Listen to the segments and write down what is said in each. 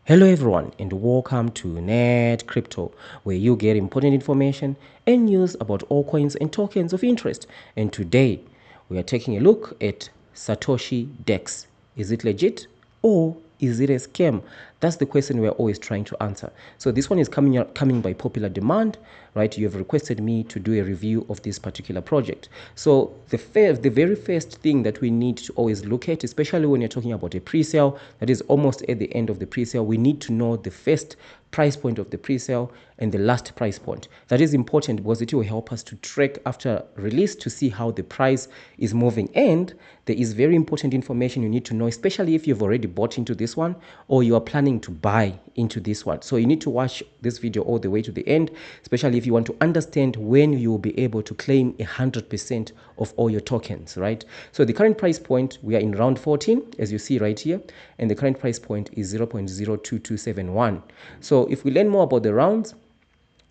Hello everyone and welcome to Net Crypto, where you get important information and news about all coins and tokens of interest. And today we are taking a look at Satoshi DEX. Is it legit or is it a scam? That's the question we're always trying to answer. So this one is coming by popular demand, right? You have requested me to do a review of this particular project. So the very first thing that we need to always look at, especially when you're talking about a pre-sale that is almost at the end of the pre-sale, we need to know the first price point of the pre-sale and the last price point. That is important because it will help us to track after release to see how the price is moving. And there is very important information you need to know, especially if you've already bought into this one or you are planning to buy into this one. So you need to watch this video all the way to the end, especially if you want to understand when you will be able to claim 100% of all your tokens, right? So the current price point, we are in round 14, as you see right here, and the current price point is 0.02271. So if we learn more about the rounds,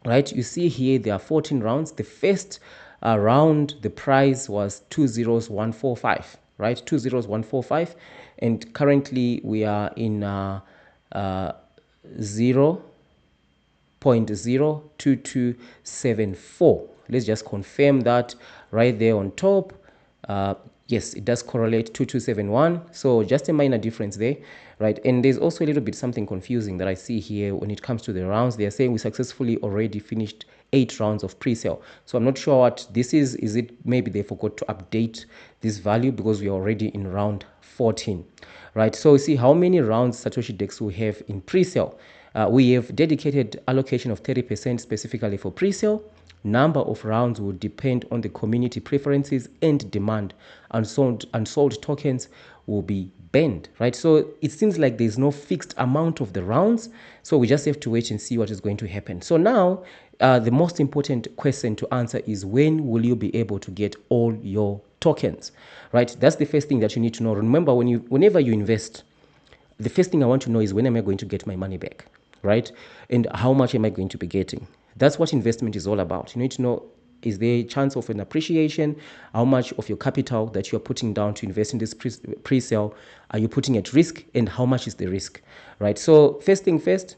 right, you see here there are 14 rounds. The first round, the price was 20145, right? 20145, and currently we are in 0.02274. Let's just confirm that right there on top. Yes, it does correlate 2271. So just a minor difference there, right? And there's also a little bit something confusing that I see here when it comes to the rounds. They are saying we successfully already finished 8 rounds of pre-sale. So I'm not sure what this is. Is it maybe they forgot to update this value because we are already in round 14, right? So see how many rounds SatoshiDEX we have in pre-sale. We have dedicated allocation of 30% specifically for pre-sale. Number of rounds will depend on the community preferences and demand. Unsold tokens will be banned, right? So it seems like there's no fixed amount of the rounds. So we just have to wait and see what is going to happen. So now the most important question to answer is, when will you be able to get all your tokens, right? That's the first thing that you need to know. Remember, whenever you invest, the first thing I want to know is, when am I going to get my money back, right? And how much am I going to be getting? That's what investment is all about. You need to know, is there a chance of an appreciation? How much of your capital that you're putting down to invest in this pre-sale are you putting at risk, and how much is the risk, right? So first thing first,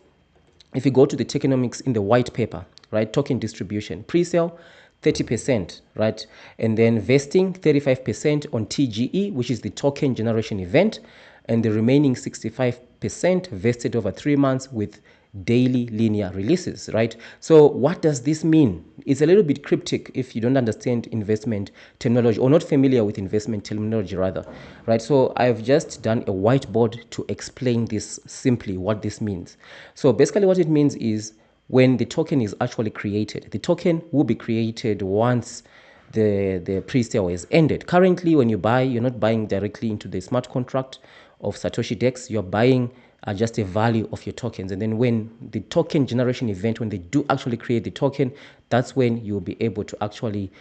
if you go to the tokenomics in the white paper, right, token distribution, pre-sale 30%, right, and then vesting 35% on TGE, which is the token generation event, and the remaining 65% vested over 3 months with daily linear releases, right? So what does this mean? It's a little bit cryptic if you don't understand investment terminology, or not familiar with investment terminology rather, right? So I've just done a whiteboard to explain this simply, what this means. So basically what it means is, when the token is actually created, the token will be created once the pre-sale is ended. Currently, when you buy, you're not buying directly into the smart contract of SatoshiDEX. You're buying just a value of your tokens. And then when the token generation event, when they do actually create the token, that's when you'll be able to actually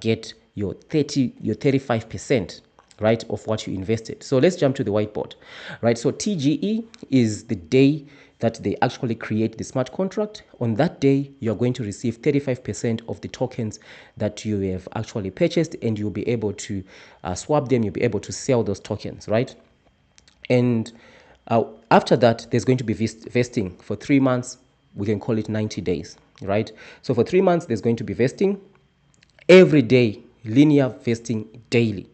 get your 35%, right, of what you invested. So let's jump to the whiteboard, right? So TGE is the day that they actually create the smart contract. On that day, you're going to receive 35% of the tokens that you have actually purchased, and you'll be able to swap them. You'll be able to sell those tokens, right? And after that, there's going to be vesting for 3 months. We can call it 90 days, right? So for 3 months, there's going to be vesting every day, linear vesting daily,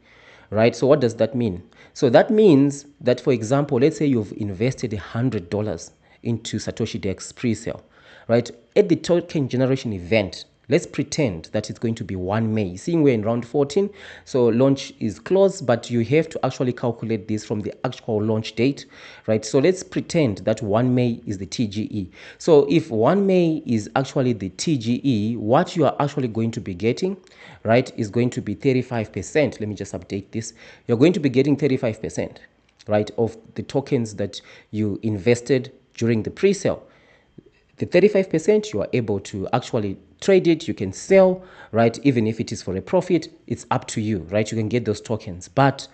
right? So what does that mean? So that means that, for example, let's say you've invested $100 into SatoshiDEX pre-sale, right? At the token generation event, let's pretend that it's going to be 1 May. Seeing we're in round 14, so launch is close, but you have to actually calculate this from the actual launch date, right? So let's pretend that 1 May is the TGE. So if 1 May is actually the TGE, what you are actually going to be getting, right, is going to be 35%. Let me just update this. You're going to be getting 35%, right, of the tokens that you invested during the pre-sale. The 35%, you are able to actually trade it. You can sell, right? Even if it is for a profit, it's up to you, right? You can get those tokens. But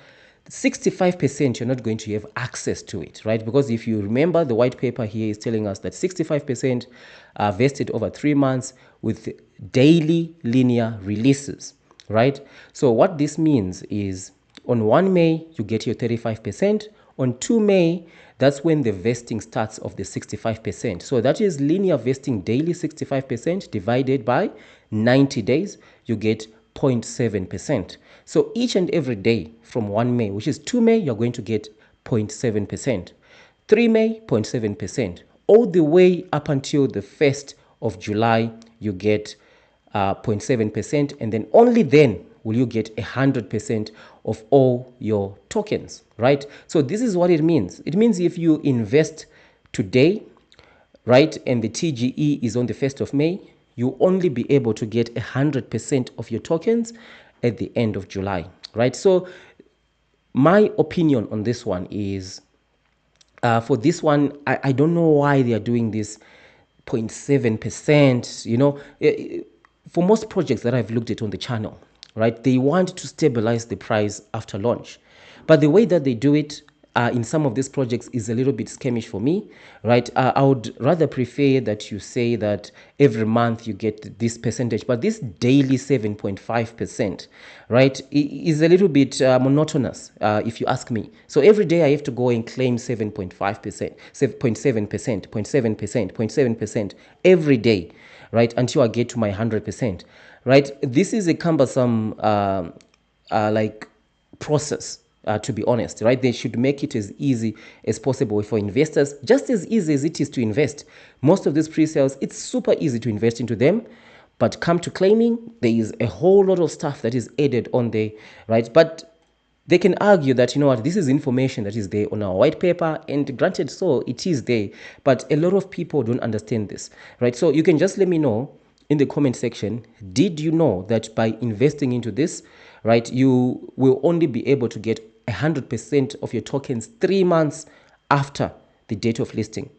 65%, you're not going to have access to it, right? Because if you remember, the white paper here is telling us that 65% are vested over 3 months with daily linear releases, right? So what this means is, on 1 May, you get your 35%. On 2 May, that's when the vesting starts of the 65%. So that is linear vesting daily 65% divided by 90 days, you get 0.7%. So each and every day from 1 May, which is 2 May, you're going to get 0.7%. 3 May, 0.7%. All the way up until the 1st of July, you get 0.7%, and then only then will you get 100% of all your tokens, right? So this is what it means. It means if you invest today, right, and the TGE is on the 1st of May, you only be able to get 100% of your tokens at the end of July, right? So my opinion on this one is, for this one, I don't know why they are doing this 0.7%, you know. For most projects that I've looked at on the channel, right, they want to stabilize the price after launch. But the way that they do it in some of these projects is a little bit skamish for me, right? I would rather prefer that you say that every month you get this percentage, but this daily 7.5%, right, is a little bit monotonous, if you ask me. So every day I have to go and claim 7.5%, 0.7%, 0.7%, 0.7% every day, right, until I get to my 100%, right? This is a cumbersome like process, to be honest, right? They should make it as easy as possible for investors, just as easy as it is to invest. Most of these pre-sales, it's super easy to invest into them, but come to claiming, there is a whole lot of stuff that is added on there, right? But they can argue that, you know what, this is information that is there on our white paper, and granted, so it is there, but a lot of people don't understand this, right? So you can just let me know in the comment section, did you know that by investing into this, right, you will only be able to get 100% of your tokens 3 months after the date of listing?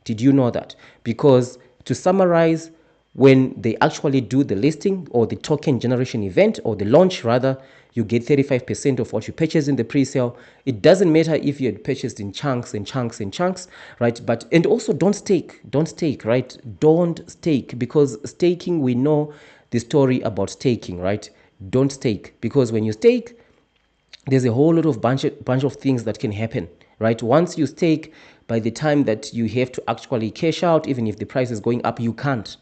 Did you know that? Because to summarize, when they actually do the listing or the token generation event, or the launch rather, you get 35% of what you purchased in the pre-sale. It doesn't matter if you had purchased in chunks and chunks and chunks, right? But, and also don't stake, right? Don't stake, because staking, we know the story about staking, right? Don't stake, because when you stake, there's a whole lot of bunch of things that can happen, right? Once you stake, by the time that you have to actually cash out, even if the price is going up, you can't.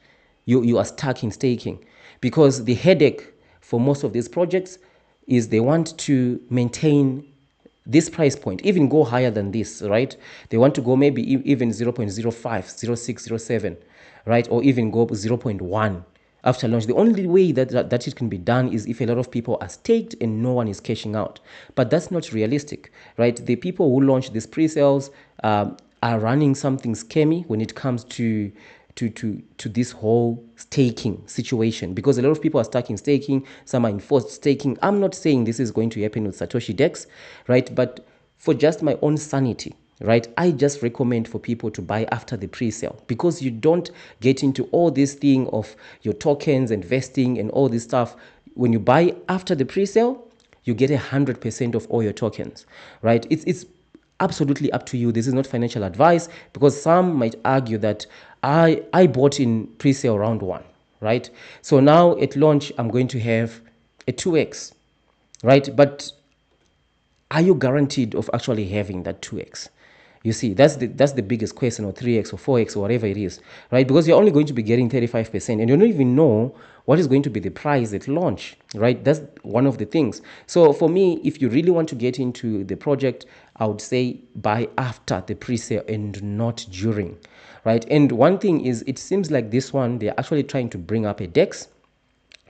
You are stuck in staking, because the headache for most of these projects is they want to maintain this price point, even go higher than this, right? They want to go maybe even 0.05, 0.06, 0.07, right? Or even go 0.1 after launch. The only way that it can be done is if a lot of people are staked and no one is cashing out. But that's not realistic, right? The people who launch these pre-sales are running something scammy when it comes to this whole staking situation, because a lot of people are stuck in staking, some are in forced staking. I'm not saying this is going to happen with Satoshi DEX, right? But for just my own sanity, right, I just recommend for people to buy after the pre-sale, because you don't get into all this thing of your tokens and vesting and all this stuff. When you buy after the pre-sale, you get 100% of all your tokens, right? It's absolutely up to you. This is not financial advice, because some might argue that I bought in pre-sale round 1, right? So now at launch, I'm going to have a 2x, right? But are you guaranteed of actually having that 2x? You see, that's the biggest question, or 3x or 4x or whatever it is, right? Because you're only going to be getting 35%, and you don't even know what is going to be the price at launch, right? That's one of the things. So for me, if you really want to get into the project, I would say buy after the pre-sale and not during, right? And one thing is, it seems like this one, they're actually trying to bring up a DEX.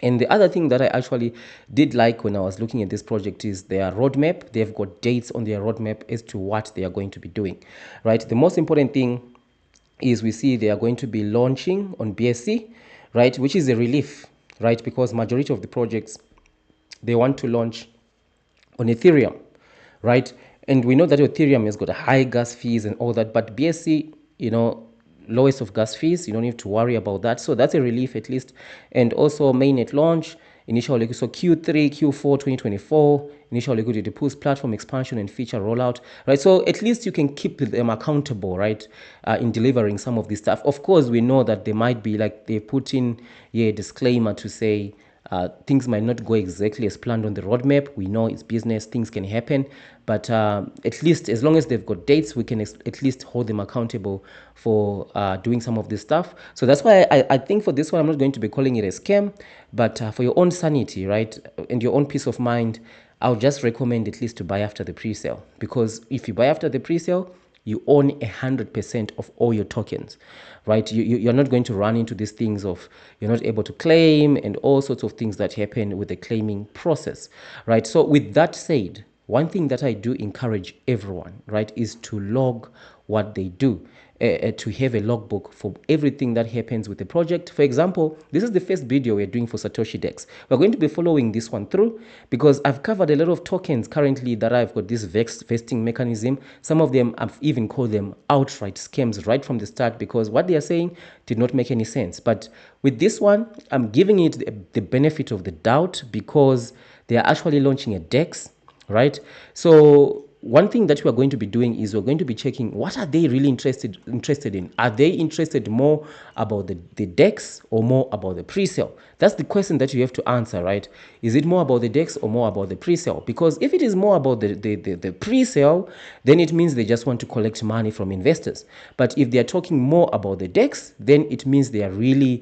And the other thing that I actually did like when I was looking at this project is their roadmap. They've got dates on their roadmap as to what they are going to be doing, right? The most important thing is we see they are going to be launching on BSC, right? Which is a relief, right? Because majority of the projects, they want to launch on Ethereum, right? And we know that Ethereum has got a high gas fees and all that, but BSC, you know, lowest of gas fees, you don't need to worry about that. So that's a relief at least. And also mainnet launch, initial liquidity, so Q3, Q4 2024, initial liquidity pools, platform expansion and feature rollout, right? So at least you can keep them accountable, right, in delivering some of this stuff. Of course, we know that they might be like, they put in a disclaimer to say, Things might not go exactly as planned on the roadmap. We know it's business, things can happen, but at least as long as they've got dates, we can at least hold them accountable for doing some of this stuff. So that's why I think for this one, I'm not going to be calling it a scam, but for your own sanity, right, and your own peace of mind, I would just recommend at least to buy after the pre-sale, because if you buy after the pre-sale, you own 100% of all your tokens, right? You're not going to run into these things of you're not able to claim and all sorts of things that happen with the claiming process, right? So with that said, one thing that I do encourage everyone, right, is to log what they do. To have a logbook for everything that happens with the project. For example, this is the first video we're doing for SatoshiDEX. We're going to be following this one through because I've covered a lot of tokens currently that I've got this vesting mechanism. Some of them, I've even called them outright scams right from the start because what they are saying did not make any sense. But with this one, I'm giving it the benefit of the doubt because they are actually launching a DEX, right? So one thing that we're going to be doing is we're going to be checking what are they really interested in. Are they interested more about the DEX or more about the pre-sale? That's the question that you have to answer, right? Is it more about the DEX or more about the pre-sale? Because if it is more about the pre-sale, then it means they just want to collect money from investors. But if they are talking more about the DEX, then it means they are really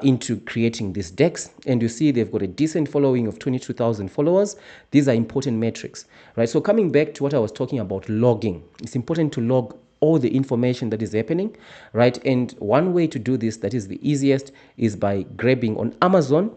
into creating this DEX. And you see they've got a decent following of 22,000 followers. These are important metrics, right? So coming back to what I was talking about logging, it's important to log all the information that is happening, right? And one way to do this that is the easiest is by grabbing on Amazon.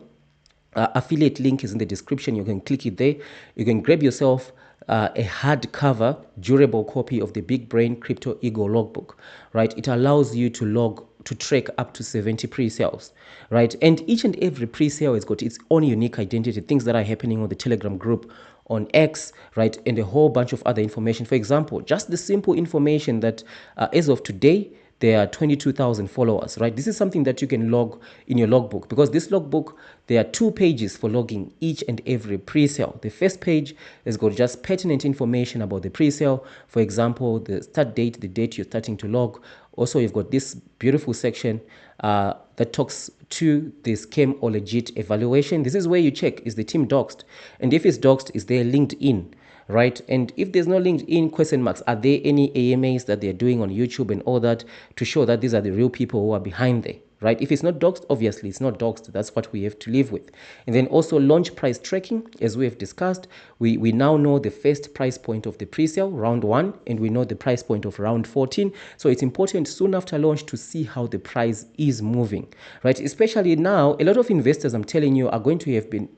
Affiliate link is in the description. You can click it there. You can grab yourself a hardcover, durable copy of the Big Brain Crypto Ego Logbook, right? It allows you to track up to 70 pre-sales, right? And each and every pre-sale has got its own unique identity, things that are happening on the Telegram group, on X, right? And a whole bunch of other information. For example, just the simple information that as of today, there are 22,000 followers, right? This is something that you can log in your logbook because this logbook, there are 2 pages for logging each and every pre-sale. The first page has got just pertinent information about the pre-sale. For example, the start date, the date you're starting to log. Also, you've got this beautiful section that talks to the scam or legit evaluation. This is where you check, is the team doxed? And if it's doxed, is there LinkedIn? Right? And if there's no LinkedIn question marks, are there any AMAs that they're doing on YouTube and all that to show that these are the real people who are behind there? Right? If it's not doxed, obviously it's not doxed. That's what we have to live with. And then also launch price tracking, as we have discussed. We now know the first price point of the pre-sale, round 1, and we know the price point of round 14. So it's important soon after launch to see how the price is moving, right? Especially now, a lot of investors, I'm telling you, are going to have been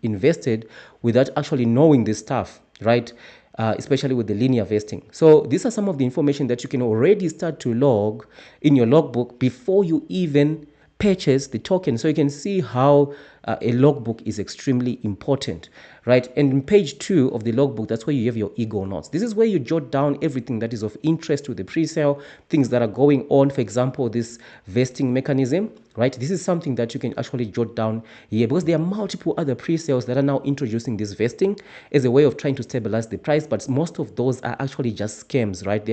invested without actually knowing this stuff, right? Especially with the linear vesting. So these are some of the information that you can already start to log in your logbook before you even purchase the token. So you can see how a logbook is extremely important, right? And in page 2 of the logbook, that's where you have your ego notes. This is where you jot down everything that is of interest to the pre-sale, things that are going on. For example, this vesting mechanism, right? This is something that you can actually jot down here because there are multiple other pre-sales that are now introducing this vesting as a way of trying to stabilize the price, but most of those are actually just scams, right?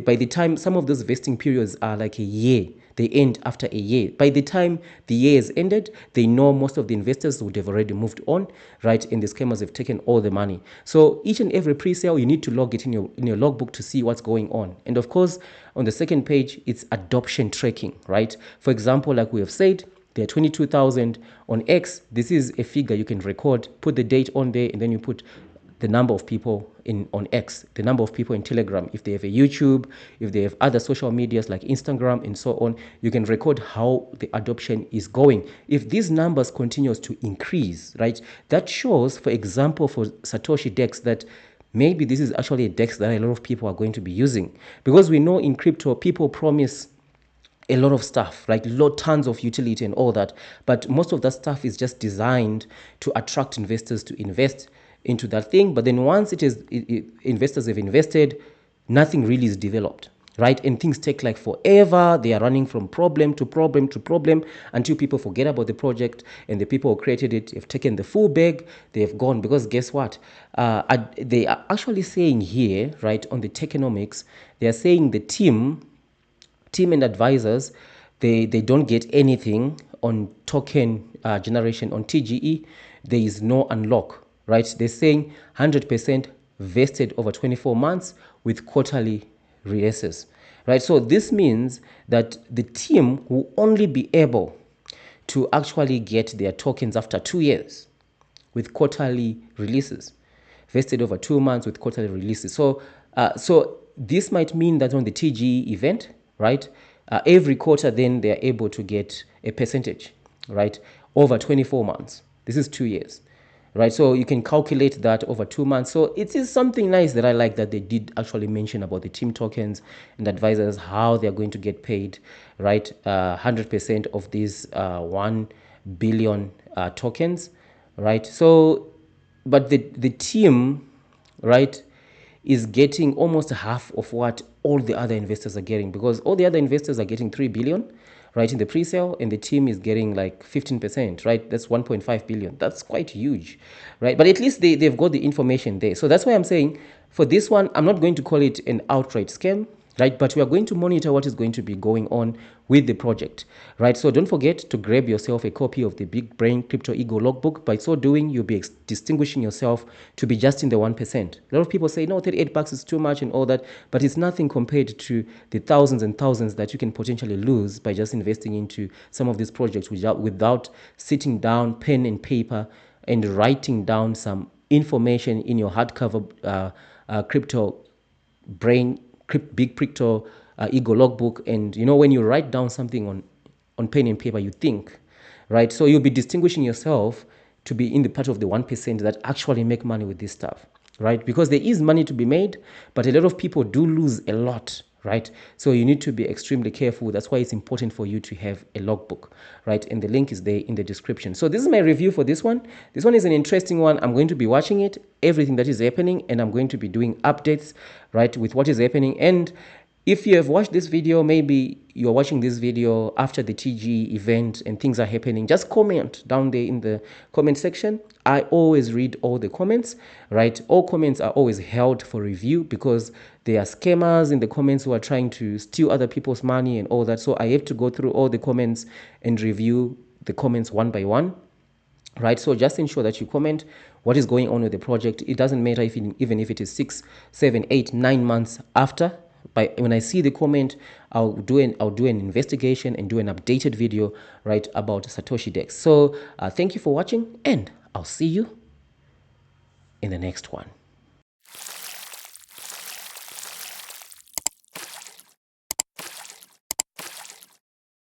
By the time some of those vesting periods are like a year, they end after a year. By the time the year is ended, they know most of the investors would have already moved on, right? And the scammers have taken all the money. So each and every pre-sale, you need to log it in your logbook to see what's going on. And of course, on the second page, it's adoption tracking, right? For example, like we have said, there are 22,000 on X. This is a figure you can record, put the date on there, and then you put the number of people on X, the number of people in Telegram. If they have a YouTube, if they have other social medias like Instagram and so on, you can record how the adoption is going. If these numbers continues to increase, right, that shows, for example, for SatoshiDEX that maybe this is actually a DEX that a lot of people are going to be using. Because we know in crypto, people promise a lot of stuff, like tons of utility and all that. But most of that stuff is just designed to attract investors to invest into that thing. But then once investors have invested, nothing really is developed, right? And things take like forever. They are running from problem to problem to problem until people forget about the project, and the people who created it have taken the full bag. They have gone, because guess what? They are actually saying here, right, on the Techonomics, they are saying the team and advisors, they don't get anything on token generation on TGE, there is no unlock, right? They're saying 100% vested over 24 months with quarterly releases, right? So this means that the team will only be able to actually get their tokens after 2 years with quarterly releases, vested over 2 months with quarterly releases. So, so this might mean that on the TGE event, right, every quarter then they are able to get a percentage, right, over 24 months. This is 2 years, right? So you can calculate that over 2 months. So it is something nice that I like that they did actually mention about the team tokens and advisors, how they're going to get paid, right? 100% of these 1 billion tokens, right? So, but the team, right, is getting almost half of what all the other investors are getting, because all the other investors are getting 3 billion, right, in the pre-sale, and the team is getting like 15%, right? That's 1.5 billion. That's quite huge, right? But at least they've got the information there. So that's why I'm saying for this one, I'm not going to call it an outright scam, right? But we are going to monitor what is going to be going on with the project, right? So don't forget to grab yourself a copy of the Big Brain Crypto Ego Logbook. By so doing, you'll be distinguishing yourself to be just in the 1%. A lot of people say, no, $38 is too much and all that, but it's nothing compared to the thousands and thousands that you can potentially lose by just investing into some of these projects without sitting down, pen and paper, and writing down some information in your hardcover crypto brain big crypto ego logbook. And when you write down something on pen and paper, you think, right? So you'll be distinguishing yourself to be in the part of the 1% that actually make money with this stuff, right? Because there is money to be made, but a lot of people do lose a lot, right? So you need to be extremely careful. That's why it's important for you to have a logbook, right? And the link is there in the description. So this is my review for this one. This one is an interesting one. I'm going to be watching it, everything that is happening, and I'm going to be doing updates, right, with what is happening. And if you have watched this video, maybe you're watching this video after the TG event and things are happening, just comment down there in the comment section. I always read all the comments, right? All comments are always held for review, because there are scammers in the comments who are trying to steal other people's money and all that. So I have to go through all the comments and review the comments one by one, right? So just ensure that you comment what is going on with the project. It doesn't matter even if it is 6, 7, 8, 9 months after. But when I see the comment, I'll do an investigation and do an updated video, right, about Satoshi DEX. So thank you for watching, and I'll see you in the next one.